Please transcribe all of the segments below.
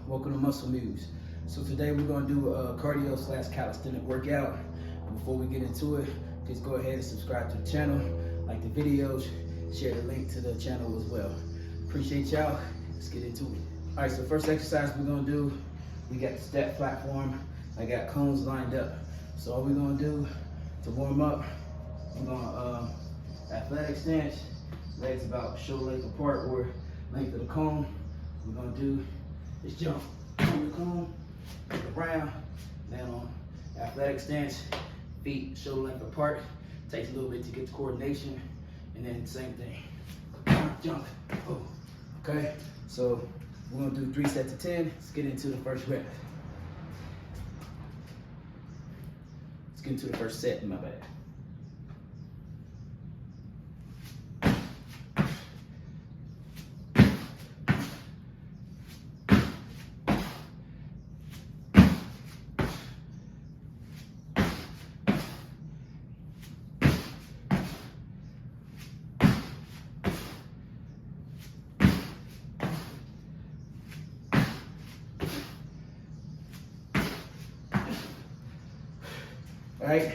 welcome to Muscle Muse. So today we're gonna do a cardio / calisthenic workout. And before we get into it, please go ahead and subscribe to the channel, like the videos, share the link to the channel as well. Appreciate y'all, let's get into it. All right, so first exercise we're gonna do, we got the step platform. I got cones lined up. So all we're gonna do to warm up, we're gonna athletic stance, legs about shoulder length apart or length of the cone. We're gonna do this jump on the cone, look around, then on athletic stance, feet shoulder length apart. Takes a little bit to get the coordination, and then same thing. Jump, oh. Okay, so we're gonna do 3 sets of 10. Let's get into the first rep. Let's get into the first set, my bad. All right,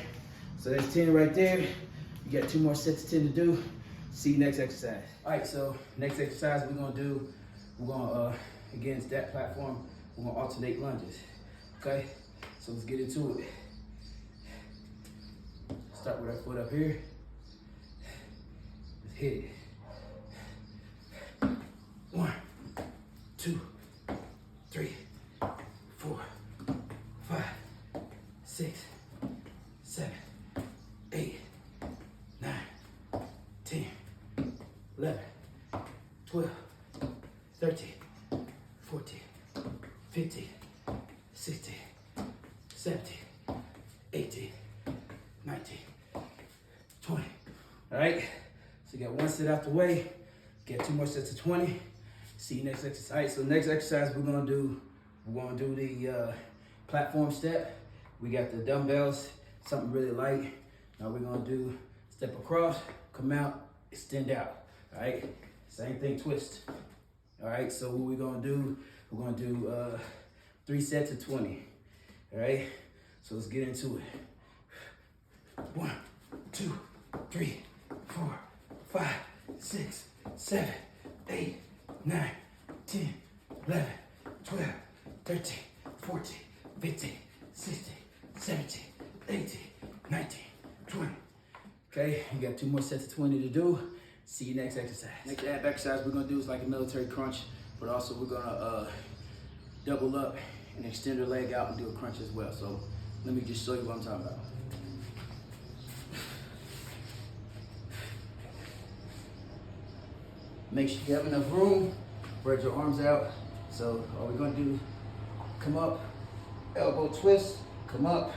so that's 10 right there. You got 2 more sets of 10 to do. See you next exercise. All right, so next exercise we're gonna against that platform, we're gonna alternate lunges. Okay, so let's get into it. Start with our foot up here. Let's hit it. 1, 2, 3, 4, 5, 6, 7, 8, 9, 10, 11, 12, 13, 14, 15, 16, 17, 18, 19, 20. All right, so you got 1 set out the way, get 2 more sets of 20. See you next exercise. All right, so next exercise we're gonna do the platform step. We got the dumbbells, something really light. Now we're gonna do step across, come out, extend out. All right, same thing, twist. All right, so what we're gonna do, 3 sets of 20. All right, so let's get into it. 1, 2, 3, 4, 5, 6, 7, 8, 9, 10, 11, 12, 13, 14, 15, 16, 17, 18, 19, 20. Okay, you got 2 more sets of 20 to do. See you next exercise. Next ab exercise we're gonna do is like a military crunch, but also we're gonna double up and extend our leg out and do a crunch as well. So let me just show you what I'm talking about. Make sure you have enough room, spread your arms out. So all we're gonna do, come up, elbow twist, come up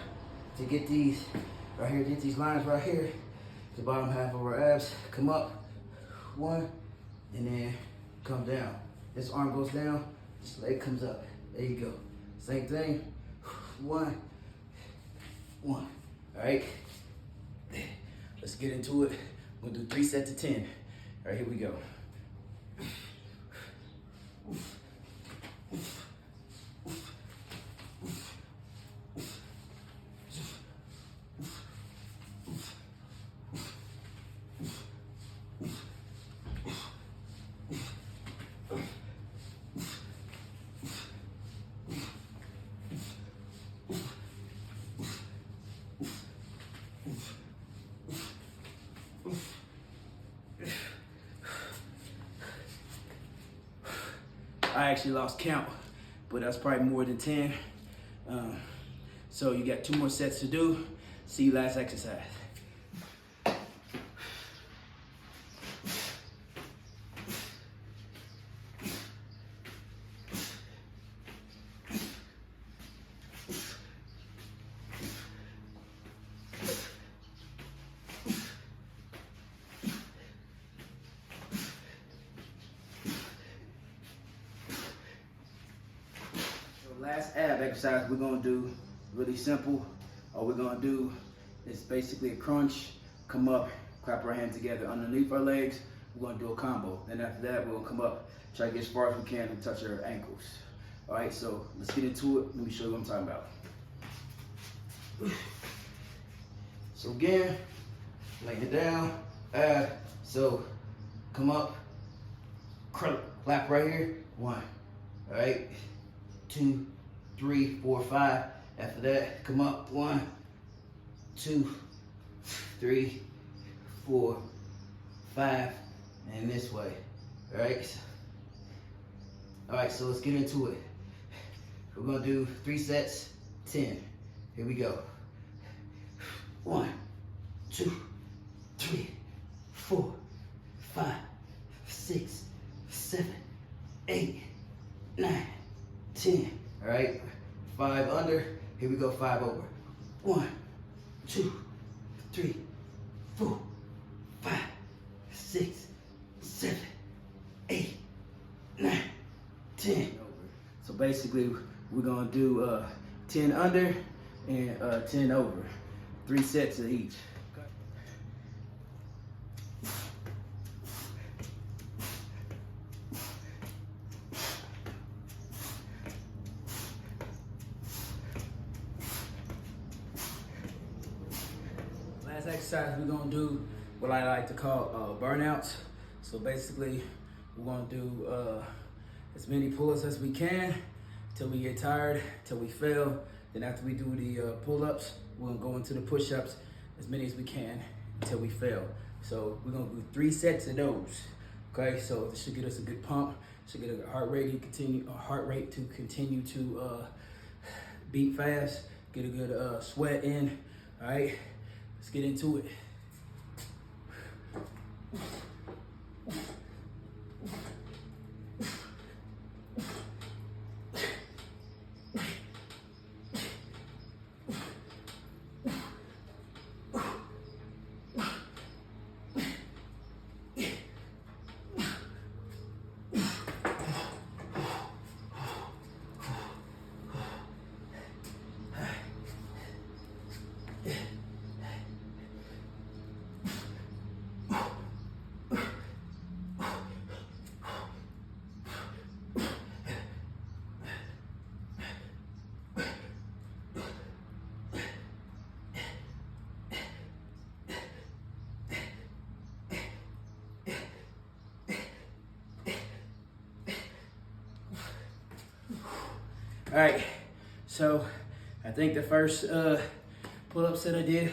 to get these, right here, get these lines right here, the bottom half of our abs, come up, 1, and then come down. This arm goes down, this leg comes up. There you go. Same thing, 1, 1. All right, let's get into it. We'll do 3 sets of 10. All right, here we go. I actually lost count, but that's probably more than 10. So you got 2 more sets to do. See you last exercise. Last ab exercise we're gonna do, really simple. All we're gonna do is basically a crunch, come up, clap our hands together underneath our legs. We're gonna do a combo. Then after that, we'll come up, try to get as far as we can and touch our ankles. All right, so let's get into it. Let me show you what I'm talking about. So again, laying it down. So come up, clap right here. 1. All right, 2, 3, 4, 5. After that, come up. 1, 2, 3, 4, 5, and this way. All right. All right, so let's get into it. We're gonna do 3 sets, 10. Here we go. 1, 2, 3, 4, 5, 6, 7, 8, 9, 10. All right, 5 under. Here we go, 5 over. 1, 2, 3, 4, 5, 6, 7, 8, 9, 10. So basically, we're gonna do 10 under and 10 over. 3 sets of each. Last exercise, we're gonna do what I like to call burnouts. So basically, we're gonna do as many pull-ups as we can till we get tired, till we fail. Then after we do the pull-ups, we're gonna go into the push-ups as many as we can until we fail. So we're gonna do 3 sets of those. Okay, so this should get us a good pump. Should get a heart rate to continue to beat fast. Get a good sweat in. All right, let's get into it. All right, so I think the first pull-up set I did,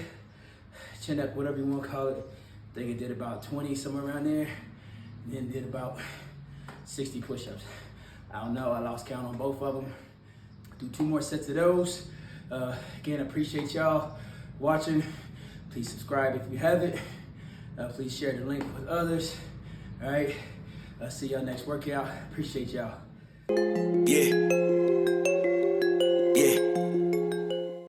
chin up, whatever you want to call it, I think it did about 20, somewhere around there, and then did about 60 push-ups. I don't know, I lost count on both of them. Do 2 more sets of those. Again, I appreciate y'all watching. Please subscribe if you haven't. Please share the link with others. All right, see y'all next workout. Appreciate y'all. Yeah.